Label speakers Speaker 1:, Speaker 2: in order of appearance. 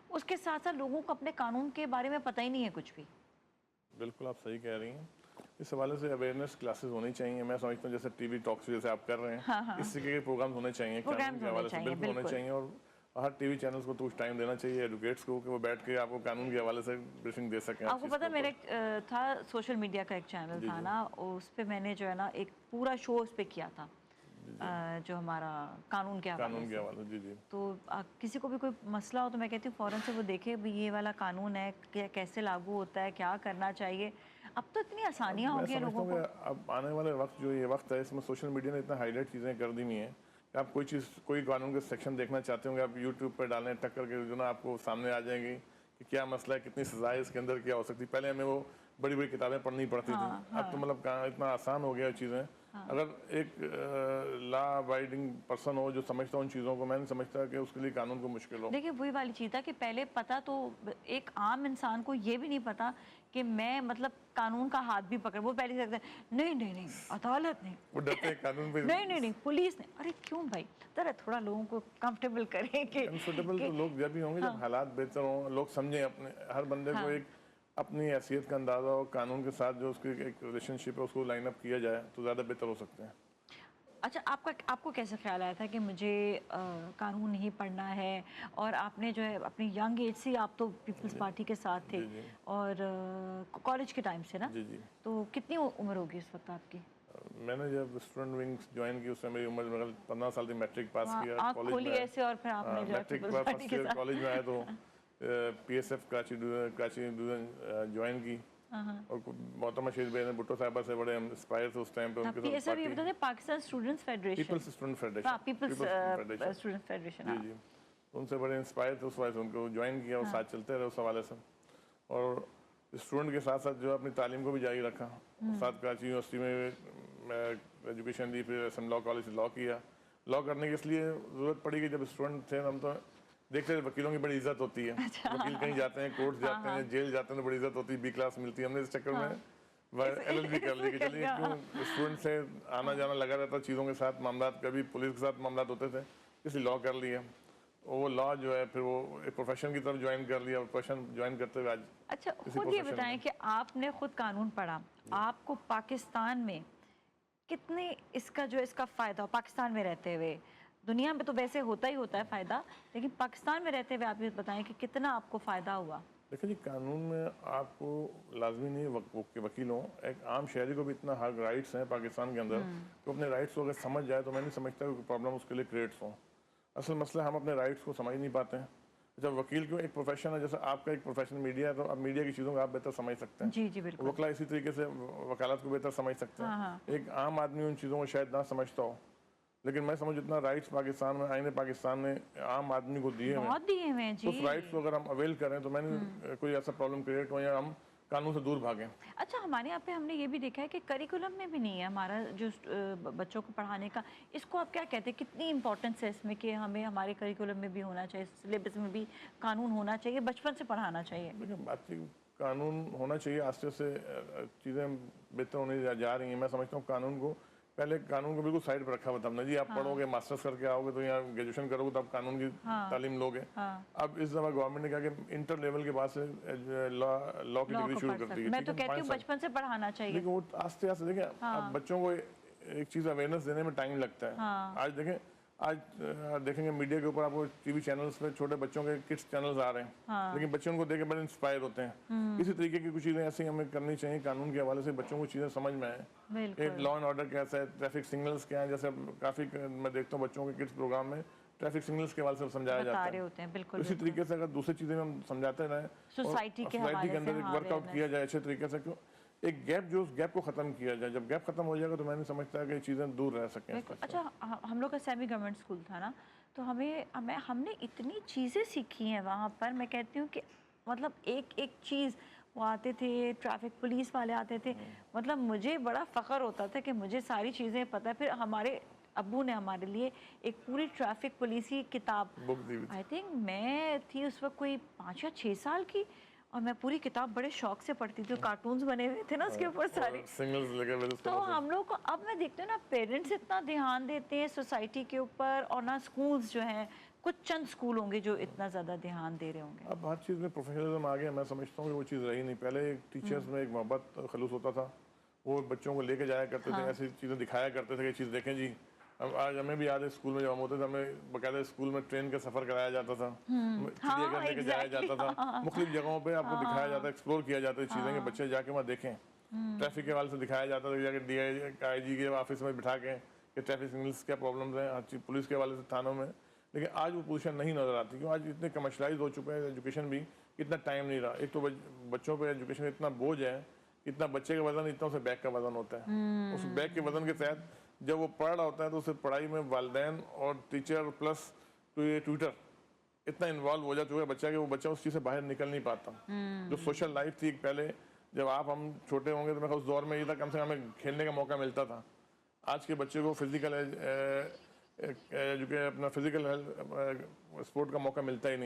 Speaker 1: उसके साथ साथ लोगों को अपने कानून के बारे में पता ही नहीं है कुछ भी।
Speaker 2: बिल्कुल आप सही कह रही हैं। इस हवाले से अवेयरनेस क्लासेस होनी चाहिए। मैं समझता हूँ जैसे टीवी टॉक्स जैसे आप कर रहे हैं,
Speaker 1: हाँ, हाँ।
Speaker 2: इस तरीके के प्रोग्राम्स होने चाहिए कानून के हवाले से, बिल्कुल होने चाहिए। और हर टीवी चैनल्स को तो कुछ टाइम देना चाहिए एडवोकेट्स को कि वो बैठ के आपको कानून के हवाले से ब्रीफिंग दे सकें।
Speaker 1: आपको पता है मेरा एक था सोशल मीडिया का एक चैनल था ना, उस पे मैंने जो है ना एक पूरा शो उस पे किया था, जो हमारा कानून के हवाले से।
Speaker 2: जी जी।
Speaker 1: तो किसी को भी कोई मसला हो तो मैं कहती हूँ फ़ौरन से वो देखे भी ये वाला कानून है, कैसे लागू होता है, क्या करना चाहिए। अब तो इतनी आसानियाँ हो गई हैं लोगों को।
Speaker 2: अब आने वाले वक्त जो ये वक्त है, इसमें सोशल मीडिया ने इतना हाईलाइट चीज़ें कर दी हुई हैं कि आप कोई चीज़, कोई कानून के सेक्शन देखना चाहते होंगे, आप यूट्यूब पर डालें, टक करके जो ना आपको सामने आ जाएंगी कि क्या मसला है, कितनी सज़ा है इसके अंदर, क्या हो सकती है। पहले हमें वो बड़ी बड़ी किताबें पढ़नी पड़ती थी। अब तो मतलब इतना आसान हो गया चीज़ें। अगर एक लॉ अबाइडिंग पर्सन हो जो समझता हो उन चीज़ों को, मैं नहीं समझता कि उसके लिए कानून को मुश्किल हो।
Speaker 1: देखिए वही वाली चीज़ था कि पहले पता तो एक आम इंसान को ये भी नहीं पता कि मैं मतलब कानून का हाथ भी पकड़, वो पहले से कहते हैं नहीं नहीं नहीं अदालत नहीं,
Speaker 2: वो डरते हैं कानून पे।
Speaker 1: नहीं नहीं नहीं पुलिस नहीं। अरे क्यों भाई, जरा थोड़ा लोगों को कंफर्टेबल करें कि
Speaker 2: कंफर्टेबल तो लोग जब भी होंगे जब हालात बेहतर हों, लोग समझें, अपने हर बंदे को एक अपनी हैसियत का अंदाज़ा हो, कानून के साथ जो उसकी एक रिलेशनशिप है उसको लाइन अप किया जाए तो ज़्यादा बेहतर हो सकते हैं।
Speaker 1: अच्छा, आपको कैसे ख्याल आया था कि मुझे कानून नहीं पढ़ना है, और आपने जो है अपनी यंग एज से आप तो पीपल्स पार्टी के साथ थे और कॉलेज के टाइम से ना, तो कितनी उम्र होगी इस वक्त आपकी?
Speaker 2: मैंने जब स्टूडेंट विंग्स ज्वाइन की उस समय मेरी उम्र 15 साल थी। मैट्रिक पास किया,
Speaker 1: कॉलेज में ऐसे, और फिर आपने जो
Speaker 2: मैट्रिक फर्स्ट ईयर कॉलेज में आया तो PSF कराची डिवीजन ज्वाइन की। और मोहतरमा शहीद भाई भुट्टो साहबा से बड़े हम इंस्पायर थे उस टाइम पे उनके साथ।
Speaker 1: ये बताते Pakistan students federation,
Speaker 2: people's student federation,
Speaker 1: people's student federation.
Speaker 2: जी जी, उनसे बड़े इंस्पायर थे उस वजह से उनको ज्वाइन किया और साथ चलते रहे उस हवाले से। और स्टूडेंट के साथ साथ जो अपनी तालीम को भी जारी रखा। साथ कराची यूनिवर्सिटी में मैं एजुकेशन ली, फिर SM लॉ कॉलेज से लॉ किया। लॉ करने की इसलिए ज़रूरत पड़ी कि जब स्टूडेंट थे हम तो देखते थे वकीलों की बड़ी इज्जत होती है। वकील कहीं जाते हैं, कोर्ट जाते हैं, जेल जाते हैं तो बड़ी इज्जत होती है, B क्लास मिलती है। हमने इस चक्कर में LLB कर ली कि चलिए क्यों स्टूडेंट से आना जाना लगा रहता चीज़ों के साथ, मामला कभी पुलिस के साथ मामला होते थे, इसलिए लॉ कर लिया। वो लॉ जो है फिर वो एक प्रोफेशन की तरफ ज्वाइन कर लिया, प्रोफेशन ज्वाइन करते हुए आज।
Speaker 1: अच्छा, खुद ये बताएं कि आपने खुद कानून पढ़ा, आपको पाकिस्तान में कितने इसका फ़ायदा हो? पाकिस्तान में रहते हुए, दुनिया में तो वैसे होता ही होता है फ़ायदा, लेकिन पाकिस्तान में रहते हुए आप ये बताएं कि कितना आपको फ़ायदा हुआ?
Speaker 2: देखिए जी, कानून में आपको लाजमी नहीं वकील हों, एक आम शहरी को भी इतना हक राइट्स हैं पाकिस्तान के अंदर, तो अपने राइट्स को अगर समझ जाए तो मैं नहीं समझता कि प्रॉब्लम उसके लिए क्रिएट्स हों। असल मसला हम अपने राइट्स को समझ नहीं पाते हैं। जब वकील क्यों, एक प्रोफेशन है, जैसे आपका एक प्रोफेशन मीडिया है, तो अब मीडिया की चीज़ों को आप बेहतर समझ सकते हैं।
Speaker 1: जी जी बिल्कुल।
Speaker 2: वकला इसी तरीके से वकालत को बेहतर समझ सकते हैं। एक आम आदमी उन चीज़ों को शायद ना समझता हो, लेकिन मैं समझ इतना राइट्स पाकिस्तान में, आईने पाकिस्तान ने आम आदमी को दिए हैं जी। उस राइट्स को अगर हम अवेल करें तो मैंने कोई ऐसा प्रॉब्लम क्रिएट हो या हम कानून से दूर भागें।
Speaker 1: अच्छा, हमारे यहाँ पे हमने ये भी देखा है कि करिकुलम में भी नहीं है हमारा जो बच्चों को पढ़ाने का, इसको आप क्या कहते हैं, कितनी इंपॉर्टेंस है इसमें कि हमें हमारे करिकुलम में भी होना चाहिए, सिलेबस में भी कानून होना चाहिए, बचपन से पढ़ाना चाहिए?
Speaker 2: देखिए बात कानून होना चाहिए, आस्ते से चीज़ें बेहतर होने जा रही हैं। मैं समझता हूँ कानून को, पहले कानून को बिल्कुल साइड पर रखा हुआ था हमने जी, आप पढ़ोगे, मास्टर्स करके आओगे तो यहाँ ग्रेजुएशन करोगे तो आप कानून की तालीम लोगे। अब इस दफा गवर्नमेंट ने कहा कि इंटर लेवल के बाद से लॉ की डिग्री शुरू कर दी है।
Speaker 1: मैं तो कहती हूँ बचपन से पढ़ाना चाहिए,
Speaker 2: लेकिन वो आस्ते आस्ते देखिए अब बच्चों को एक चीज़ अवेयरनेस देने में टाइम लगता है। आज देखें, आज देखेंगे मीडिया के ऊपर आपको टीवी चैनल्स पे छोटे बच्चों के किड्स चैनल्स आ रहे हैं, लेकिन बच्चे उनको देख के बड़े इंस्पायर होते हैं। इसी तरीके की कुछ चीज़ें ऐसी हमें करनी चाहिए कानून के हवाले से, बच्चों को चीज़ें समझ में आए। एक लॉ एंड ऑर्डर कैसा है, ट्रैफिक सिग्नल्स क्या है, जैसे काफ़ी मैं देखता हूँ बच्चों के किड्स प्रोग्राम में ट्रैफिक सिग्नल्स के हवाले से समझाया जाता है।
Speaker 1: बिल्कुल,
Speaker 2: इसी तरीके से अगर दूसरी चीज़ें हम समझाते रहें, सोसाइटी के अंदर एक वर्कआउट किया जाए अच्छे तरीके से, क्यों एक गैप, जो उस गैप को ख़त्म किया जाए। जब गैप ख़त्म हो जाएगा तो मैं नहीं समझता कि चीज़ें दूर रह सकें।
Speaker 1: अच्छा, हम लोग का सेमी गवर्नमेंट स्कूल था ना, तो हमने इतनी चीज़ें सीखी हैं वहाँ पर। मैं कहती हूँ कि मतलब एक एक चीज़, वो आते थे ट्रैफिक पुलिस वाले आते थे, मतलब मुझे बड़ा फ़ख्र होता था कि मुझे सारी चीज़ें पता है। फिर हमारे अब्बू ने हमारे लिए एक पूरी ट्रैफिक पुलिस की किताब, आई थिंक मैं थी उस वक्त कोई 5 या 6 साल की, और मैं पूरी किताब बड़े शौक से पढ़ती थी। कार्टून्स बने हुए थे ना उसके ऊपर सारे
Speaker 2: सिग्नल्स लगे हुए थे।
Speaker 1: तो हम लोग को, अब मैं देखती हूँ ना पेरेंट्स इतना ध्यान देते हैं सोसाइटी के ऊपर, और ना स्कूल्स जो हैं कुछ चंद स्कूल होंगे जो इतना ज़्यादा ध्यान दे रहे होंगे।
Speaker 2: अब हर चीज़ में प्रोफेशनलिज्म आ गया, मैं समझता हूँ कि वो चीज़ रही नहीं। पहले टीचर्स में एक मोहब्बत खलूस होता था, वो बच्चों को लेके जाया करते थे, ऐसी चीज़ें दिखाया करते थे कि चीज़ देखें जी। अब आज हमें भी याद है स्कूल में जब हम होते थे, हमें बाकायदा स्कूल में ट्रेन का सफ़र कराया जाता था, चिड़ियाघर लेके जाया जाता था, मुख्तलिफ जगहों पे आपको दिखाया जाता है, एक्सप्लोर किया जाता है चीज़ें कि बच्चे जाके वहाँ देखें। ट्रैफिक के हवाले से दिखाया जाता था, जाके DIG के ऑफिस में बिठा के कि ट्रैफिक सिग्नल्स क्या प्रॉब्लम्स हैं, हर चीज़ पुलिस के हवाले से थानों में। लेकिन आज वो पोजीशन नहीं नज़र आती, क्योंकि आज इतने कमर्शलाइज हो चुके हैं एजुकेशन भी, इतना टाइम नहीं रहा। एक तो बच्चों पे एजुकेशन इतना बोझ है, इतना बच्चे का वजन इतना उसे बैग का वजन होता है। उस बैग के वजन के तहत जब वो पढ़ रहा होता है तो उसे पढ़ाई में वालिदैन और टीचर प्लस ट्यूटर इतना इन्वॉल्व हो जा चुका है बच्चा कि वो बच्चा उस चीज़ से बाहर निकल नहीं पाता। जो सोशल लाइफ थी पहले, जब हम छोटे होंगे तो मैं उस दौर में ये था कम से कम हमें खेलने का मौका मिलता था। आज के बच्चे को फिजिकल अपना फिजिकल हेल्थ स्पोर्ट का मौका मिलता ही नहीं है।